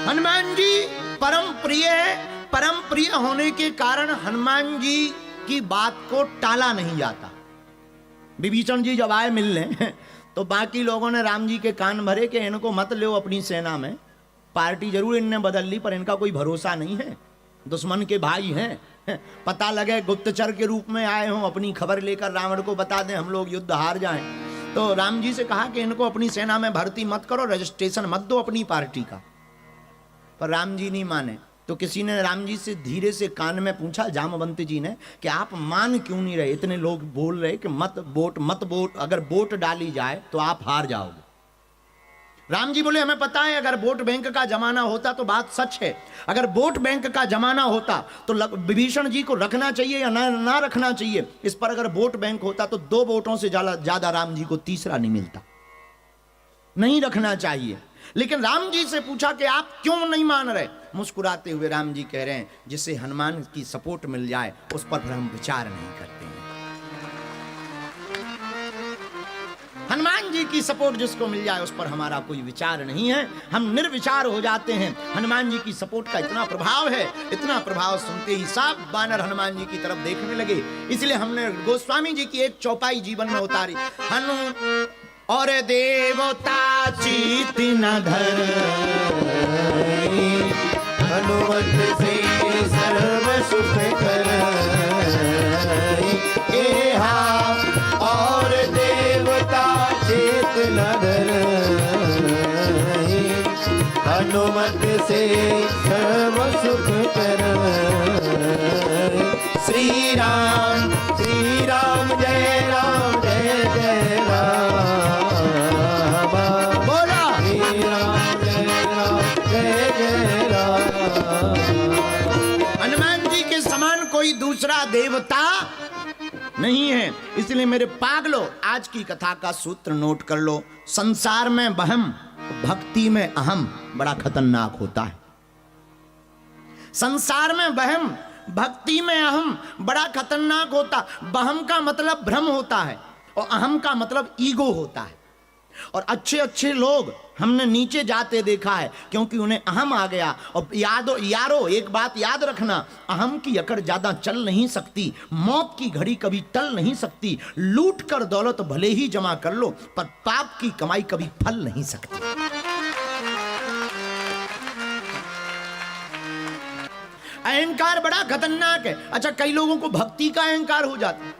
हनुमान जी परम प्रिय है। परम प्रिय होने के कारण हनुमान जी की बात को टाला नहीं जाता। विभीषण जी जब आए मिलने तो बाकी लोगों ने राम जी के कान भरे कि इनको मत लो अपनी सेना में, पार्टी जरूर इनने बदल ली पर इनका कोई भरोसा नहीं है, दुश्मन के भाई हैं। पता लगे गुप्तचर के रूप में आए हों, अपनी खबर लेकर रावण को बता दें हम लोग युद्ध हार जाएं। तो राम जी से कहा कि इनको अपनी सेना में भर्ती मत करो, रजिस्ट्रेशन मत दो अपनी पार्टी का। पर राम जी नहीं माने। तो किसी ने राम जी से धीरे से कान में पूछा, जामवंत जी ने, कि आप मान क्यों नहीं रहे? इतने लोग बोल रहे कि मत वोट, अगर वोट डाली जाए तो आप हार जाओगे। राम जी बोले हमें पता है अगर वोट बैंक का जमाना होता तो बात सच है, अगर वोट बैंक का जमाना होता तो विभीषण जी को रखना चाहिए या ना रखना चाहिए, इस पर अगर वोट बैंक होता तो 2 वोटों से ज्यादा राम जी को तीसरा नहीं मिलता, नहीं रखना चाहिए। लेकिन राम जी से पूछा कि आप क्यों नहीं मान रहे? मुस्कुराते हुए राम जी कह रहे हैं जिसे हनुमान की सपोर्ट मिल जाए उस पर हम विचार नहीं करते हैं। हनुमान जी की सपोर्ट जिसको मिल जाए उस पर हमारा कोई विचार नहीं है, हम निर्विचार हो जाते हैं। हनुमान जी की सपोर्ट का इतना प्रभाव है, इतना प्रभाव सुनते ही सब बानर हनुमान जी की तरफ देखने लगे। इसलिए हमने गोस्वामी जी की एक चौपाई जीवन में उतारी, और देवता चीत न धर, हनुमत से सर्व सुख कर, और देवता चीत न धर, हनुमत से सर्व सुख कर। श्री राम जय राम जय जय राम, हनुमान जी के समान कोई दूसरा देवता नहीं है। इसलिए मेरे पागलो आज की कथा का सूत्र नोट कर लो, संसार में वहम, भक्ति में अहम बड़ा खतरनाक होता है। संसार में वहम, भक्ति में अहम बड़ा खतरनाक होता। वहम का मतलब भ्रम होता है और अहम का मतलब ईगो होता है। और अच्छे लोग हमने नीचे जाते देखा है क्योंकि उन्हें अहम आ गया। और यारो एक बात याद रखना, अहम की अकड़ ज्यादा चल नहीं सकती, मौत की घड़ी कभी टल नहीं सकती। लूट कर दौलत भले ही जमा कर लो पर पाप की कमाई कभी फल नहीं सकती। अहंकार बड़ा खतरनाक है। अच्छा, कई लोगों को भक्ति का अहंकार हो जाता है,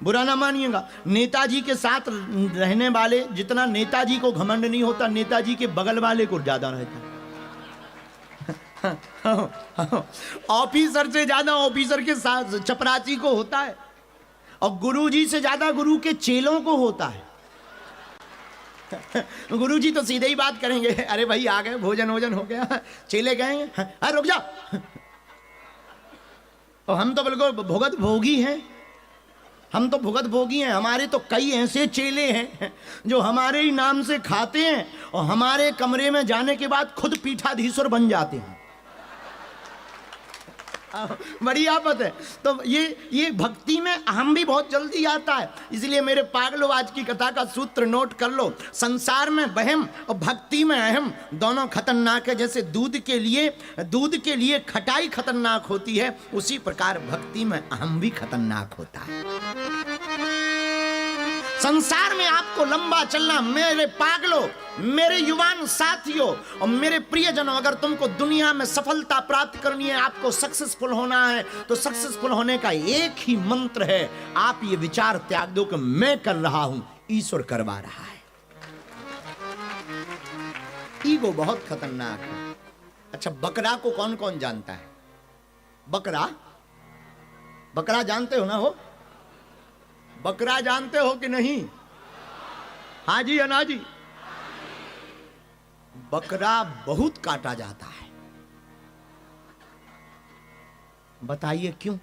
बुरा ना मानिएगा। नेताजी के साथ रहने वाले जितना नेताजी को घमंड नहीं होता, नेताजी के बगल वाले को ज्यादा रहता है। ऑफिसर से ज्यादा ऑफिसर के साथ चपरासी को होता है, और गुरुजी से ज्यादा गुरु के चेलों को होता है। गुरुजी तो सीधे ही बात करेंगे, अरे भाई आ गए, भोजन हो गया, चेले कहेंगे अरे रुक जा। और हम तो बिल्कुल भुगत भोगी हैं, हम तो भुगत भोगी हैं। हमारे तो कई ऐसे चेले हैं जो हमारे ही नाम से खाते हैं और हमारे कमरे में जाने के बाद खुद पीठाधीश्वर बन जाते हैं। बड़ी आफत है। तो ये भक्ति में अहम भी बहुत जल्दी आता है। इसलिए मेरे पागलो आज की कथा का सूत्र नोट कर लो, संसार में वहम और भक्ति में अहम दोनों खतरनाक है। जैसे दूध के लिए खटाई खतरनाक होती है, उसी प्रकार भक्ति में अहम भी खतरनाक होता है। संसार में आपको लंबा चलना, मेरे पागलों, मेरे युवान साथियों और मेरे प्रियजनों, अगर तुमको दुनिया में सफलता प्राप्त करनी है, आपको सक्सेसफुल होना है, तो सक्सेसफुल होने का एक ही मंत्र है, आप ये विचार त्याग दो कि मैं कर रहा हूं, ईश्वर करवा रहा है। ईगो बहुत खतरनाक है। अच्छा, बकरा को कौन कौन जानता है? बकरा जानते हो ना? हो बकरा जानते हो कि नहीं? हाँ जी, अना जी। बकरा बहुत काटा जाता है, बताइए क्यों?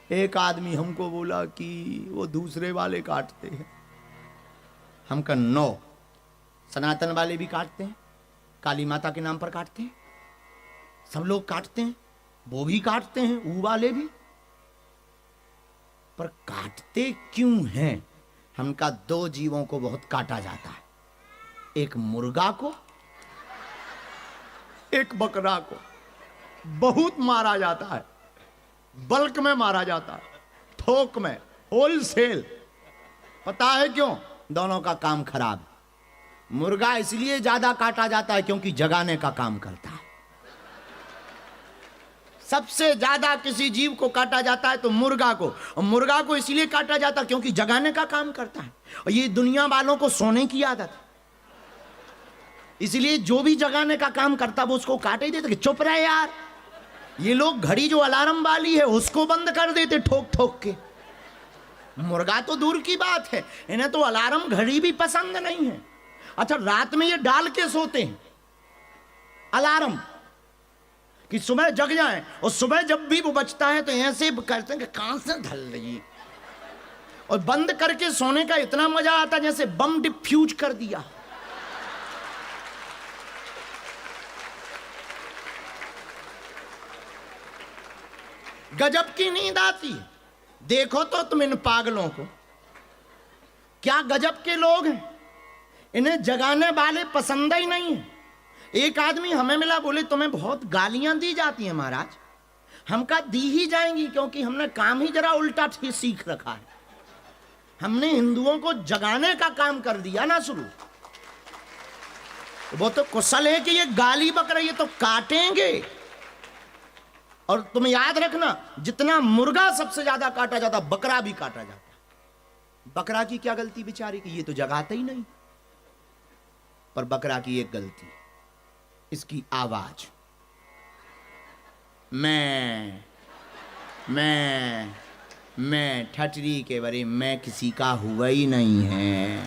एक आदमी हमको बोला कि वो दूसरे वाले काटते हैं। हम कहा नो, सनातन वाले भी काटते हैं, काली माता के नाम पर काटते हैं, सब लोग काटते हैं, वो भी काटते हैं, ऊ वाले भी। पर काटते क्यों हैं? हमका 2 जीवों को बहुत काटा जाता है, एक मुर्गा को, एक बकरा को बहुत मारा जाता है, बल्क में मारा जाता है, थोक में, होलसेल। पता है क्यों? दोनों का काम खराब। मुर्गा इसलिए ज्यादा काटा जाता है क्योंकि जगाने का काम करता है। सबसे ज्यादा किसी जीव को काटा जाता है तो मुर्गा को, और मुर्गा को इसलिए काटा जाता है क्योंकि जगाने का काम करता है। और ये दुनिया वालों को सोने की आदत है, इसलिए जो भी जगाने का काम करता है वो उसको काटे ही देते कि चुप रहे यार। ये लोग घड़ी जो अलार्म वाली है उसको बंद कर देते ठोक ठोक के। मुर्गा तो दूर की बात है, इन्हें तो अलार्म घड़ी भी पसंद नहीं है। अच्छा, रात में ये डाल के सोते हैं अलार्म कि सुबह जग जाएं, और सुबह जब भी वो बचता है तो ऐसे करते हैं कि कहां से ढल रही, और बंद करके सोने का इतना मजा आता है जैसे बम डिफ्यूज कर दिया। गजब की नींद आती है। देखो तो तुम इन पागलों को, क्या गजब के लोग हैं। इन्हें जगाने वाले पसंद ही नहीं है। एक आदमी हमें मिला, बोले तुम्हें बहुत गालियां दी जाती हैं महाराज। हम कहा दी ही जाएंगी, क्योंकि हमने काम ही जरा उल्टा सीख रखा है। हमने हिंदुओं को जगाने का काम कर दिया ना शुरू। वो तो कुशल है कि ये गाली बक रही है तो काटेंगे। और तुम याद रखना, जितना मुर्गा सबसे ज्यादा काटा जाता, बकरा भी काटा जाता। बकरा की क्या गलती बेचारी की, ये तो जगाता ही नहीं। पर बकरा की एक गलती, इसकी आवाज। मैं ठटरी के बरे मैं किसी का हुआ ही नहीं है।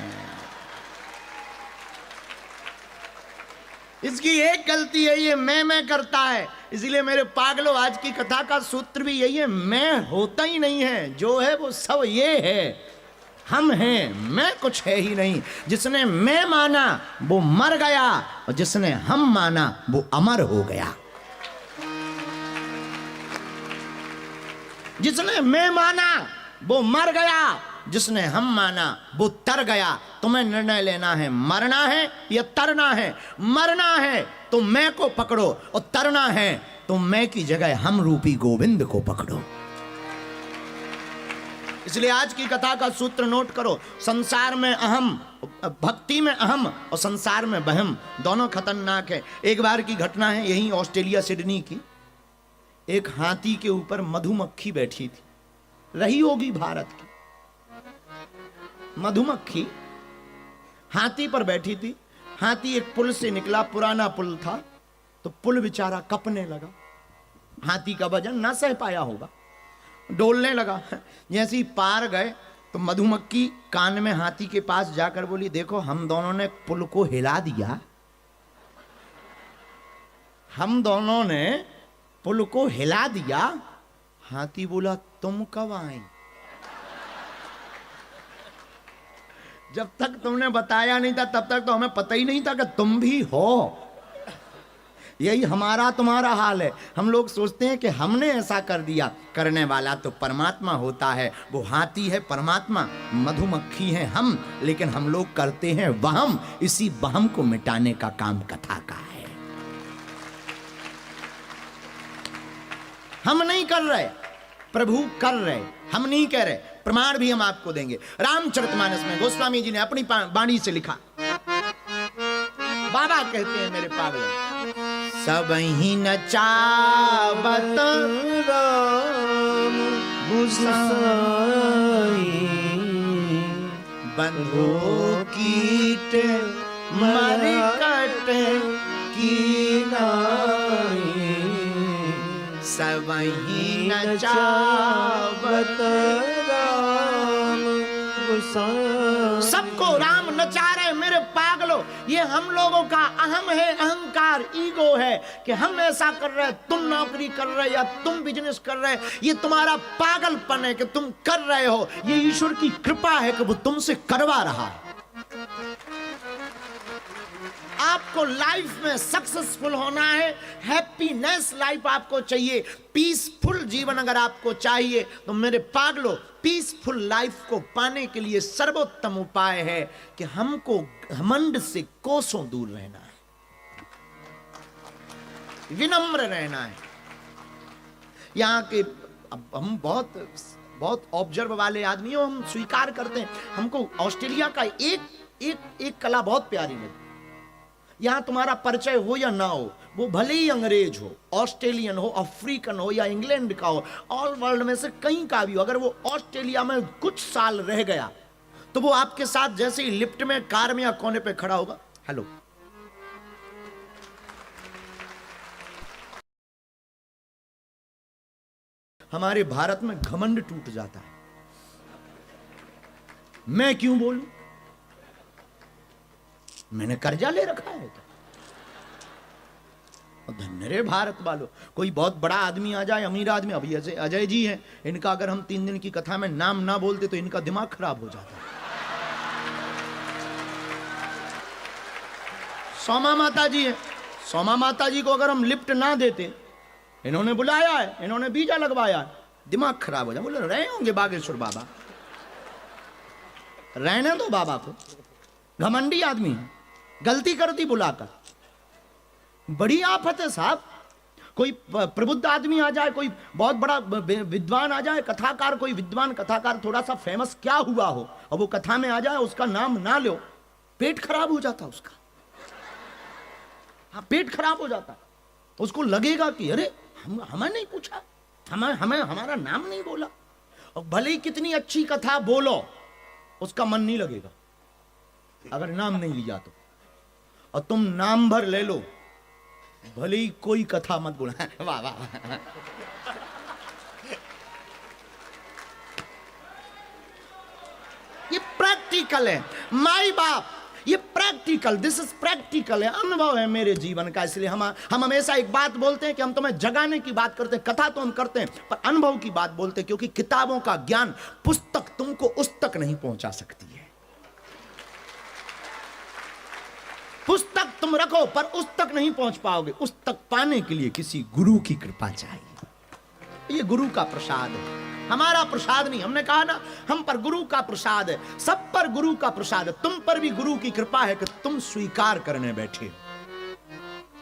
इसकी एक गलती है, ये मैं करता है। इसीलिए मेरे पागलों, आज की कथा का सूत्र भी यही है, मैं होता ही नहीं है। जो है वो सब ये है, हम हैं, मैं कुछ है ही नहीं। जिसने मैं माना वो मर गया, और जिसने हम माना वो अमर हो गया। जिसने मैं माना वो मर गया, जिसने हम माना वो तर गया। तुम्हें निर्णय लेना है, मरना है या तरना है। मरना है तो मैं को पकड़ो, और तरना है तो मैं की जगह हम रूपी गोविंद को पकड़ो। इसलिए आज की कथा का सूत्र नोट करो, संसार में अहम, भक्ति में अहम और संसार में बहम, दोनों खतरनाक है। एक बार की घटना है, यहीं ऑस्ट्रेलिया सिडनी की। एक हाथी के ऊपर मधुमक्खी बैठी थी, रही होगी भारत की। मधुमक्खी हाथी पर बैठी थी। हाथी एक पुल से निकला, पुराना पुल था, तो पुल बेचारा कपने लगा। हाथी का वजन ना सह पाया होगा, डोलने लगा। जैसे ही पार गए तो मधुमक्खी कान में हाथी के पास जाकर बोली, देखो हम दोनों ने पुल को हिला दिया, हम दोनों ने पुल को हिला दिया। हाथी बोला, तुम कब आई? जब तक तुमने बताया नहीं था तब तक तो हमें पता ही नहीं था कि तुम भी हो। यही हमारा तुम्हारा हाल है। हम लोग सोचते हैं कि हमने ऐसा कर दिया, करने वाला तो परमात्मा होता है। वो हाथी है परमात्मा, मधुमक्खी है हम, लेकिन हम लोग करते हैं वहम। इसी वहम को मिटाने का काम कथा का है। हम नहीं कर रहे, प्रभु कर रहे, हम नहीं कह रहे। प्रमाण भी हम आपको देंगे। रामचरितमानस में गोस्वामी जी ने अपनी वाणी से लिखा। बाबा कहते हैं, मेरे पागल, सब ही नचावत राम गुसाई, बंधो कीट मरकट की नाई, सब ही नचावत राम गुसाई। सबको राम नचा रहे मेरे पागलों। ये हम लोगों का अहम है, अहंकार, ईगो है कि हम ऐसा कर रहे, तुम नौकरी कर रहे या तुम बिजनेस कर रहे। ये तुम्हारा पागलपन है कि तुम कर रहे हो। ये ईश्वर की कृपा है कि वो तुमसे करवा रहा है। आपको लाइफ में सक्सेसफुल होना है, हैप्पीनेस लाइफ आपको चाहिए, पीसफुल जीवन अगर आपको चाहिए तो मेरे पागलों, पीसफुल लाइफ को पाने के लिए सर्वोत्तम उपाय है कि हमको घमंड से कोसों दूर रहना है। विनम्र रहना है। यहाँ के अब हम बहुत बहुत ऑब्जर्व वाले आदमी हो, हम स्वीकार करते हैं। हमको ऑस्ट्रेलिया का एक कला बहुत प्यारी लगी। यहां तुम्हारा परिचय हो या ना हो, वो भले ही अंग्रेज हो, ऑस्ट्रेलियन हो, अफ्रीकन हो या इंग्लैंड का हो, ऑल वर्ल्ड में से कहीं का भी हो, अगर वो ऑस्ट्रेलिया में कुछ साल रह गया तो वो आपके साथ जैसे ही लिफ्ट में, कार में या कोने पे खड़ा होगा, हेलो। हमारे भारत में घमंड टूट जाता है। मैं क्यों बोलूं, मैंने कर्जा ले रखा है तो धन्य रे भारत वालों। कोई बहुत बड़ा आदमी आ जाए, अमीर आदमी, अभी अजय जी हैं, इनका अगर हम 3 दिन की कथा में नाम ना बोलते तो इनका दिमाग खराब हो जाता है। सोमा माता जी है, सोमा माता जी को अगर हम लिफ्ट ना देते, इन्होंने बुलाया है, इन्होंने बीजा लगवाया है, दिमाग खराब हो जाए। बोले रहे होंगे बागेश्वर बाबा, रहने दो बाबा को, घमंडी आदमी है, गलती कर दी बुलाकर, बड़ी आफत है साहब। कोई प्रबुद्ध आदमी आ जाए, कोई बहुत बड़ा विद्वान आ जाए, कथाकार, कोई विद्वान कथाकार थोड़ा सा फेमस क्या हुआ हो और वो कथा में आ जाए, उसका नाम ना लो, पेट खराब हो जाता उसका। हाँ, पेट खराब हो जाता, उसको लगेगा कि अरे हमें नहीं पूछा, हमें हमारा नाम नहीं बोला। और भले ही कितनी अच्छी कथा बोलो, उसका मन नहीं लगेगा अगर नाम नहीं लिया तो। और तुम नाम भर ले लो, भले ही कोई कथा मत बोला। वाह वाह, ये प्रैक्टिकल है माई बाप, ये प्रैक्टिकल, दिस इज प्रैक्टिकल है, अनुभव है मेरे जीवन का। इसलिए हम हमेशा एक बात बोलते हैं कि हम तुम्हें जगाने की बात करते हैं, कथा तो हम करते हैं, पर अनुभव की बात बोलते हैं, क्योंकि किताबों का ज्ञान, पुस्तक तुमको उस तक नहीं पहुंचा सकती है। पुस्तक तुम रखो पर उस तक नहीं पहुंच पाओगे। उस तक पाने के लिए किसी गुरु की कृपा चाहिए। ये गुरु का प्रसाद है, हमारा प्रसाद नहीं। हमने कहा ना, हम पर गुरु का प्रसाद है, सब पर गुरु का प्रसाद है। तुम पर भी गुरु की कृपा है कि तुम स्वीकार करने बैठे हो।